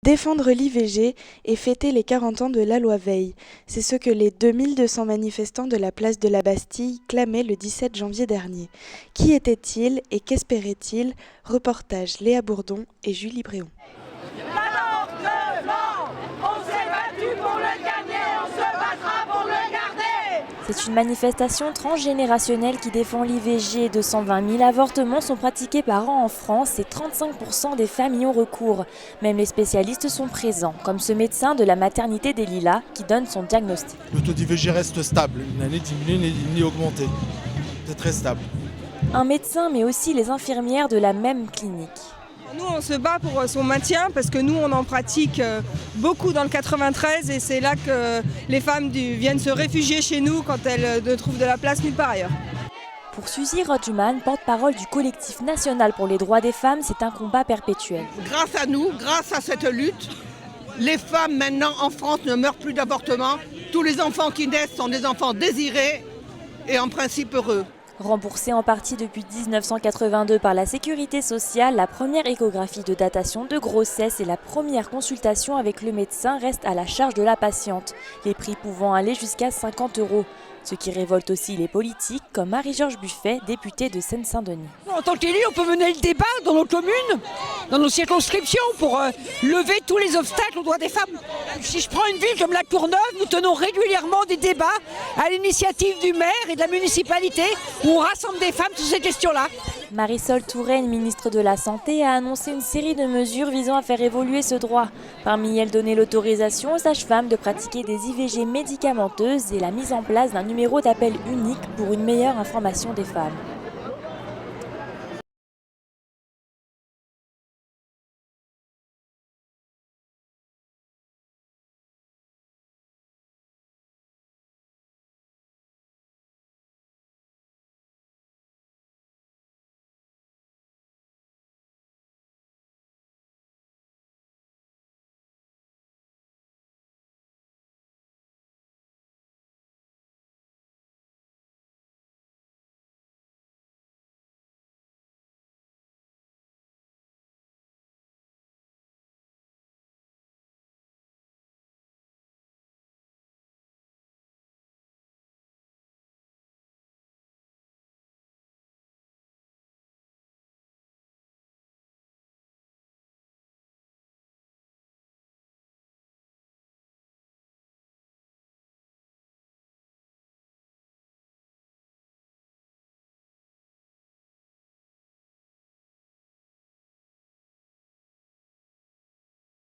Défendre l'IVG et fêter les 40 ans de la loi Veil, c'est ce que les 2200 manifestants de la place de la Bastille clamaient le 17 janvier dernier. Qui étaient-ils et qu'espéraient-ils? Reportage Léa Bourdon et Julie Bréon. C'est une manifestation transgénérationnelle qui défend l'IVG. 220 000 avortements sont pratiqués par an en France et 35% des femmes y ont recours. Même les spécialistes sont présents, comme ce médecin de la maternité des Lilas qui donne son diagnostic. Le taux d'IVG reste stable, il n'a ni diminué ni augmenté. C'est très stable. Un médecin mais aussi les infirmières de la même clinique. Nous, on se bat pour son maintien parce que nous, on en pratique beaucoup dans le 93 et c'est là que les femmes viennent se réfugier chez nous quand elles ne trouvent de la place nulle part ailleurs. Pour Suzy Rodgman, porte-parole du collectif national pour les droits des femmes, c'est un combat perpétuel. Grâce à nous, grâce à cette lutte, les femmes maintenant en France ne meurent plus d'avortement. Tous les enfants qui naissent sont des enfants désirés et en principe heureux. Remboursée en partie depuis 1982 par la Sécurité sociale, la première échographie de datation de grossesse et la première consultation avec le médecin restent à la charge de la patiente, les prix pouvant aller jusqu'à 50 €. Ce qui révolte aussi les politiques, comme Marie-Georges Buffet, députée de Seine-Saint-Denis. En tant qu'élu, on peut mener le débat dans nos communes, dans nos circonscriptions, pour lever tous les obstacles aux droits des femmes. Si je prends une ville comme La Courneuve, nous tenons régulièrement des débats à l'initiative du maire et de la municipalité, où on rassemble des femmes sur ces questions-là. Marisol Touraine, ministre de la Santé, a annoncé une série de mesures visant à faire évoluer ce droit. Parmi elles, donner l'autorisation aux sages-femmes de pratiquer des IVG médicamenteuses et la mise en place d'un numéro d'appel unique pour une meilleure information des femmes.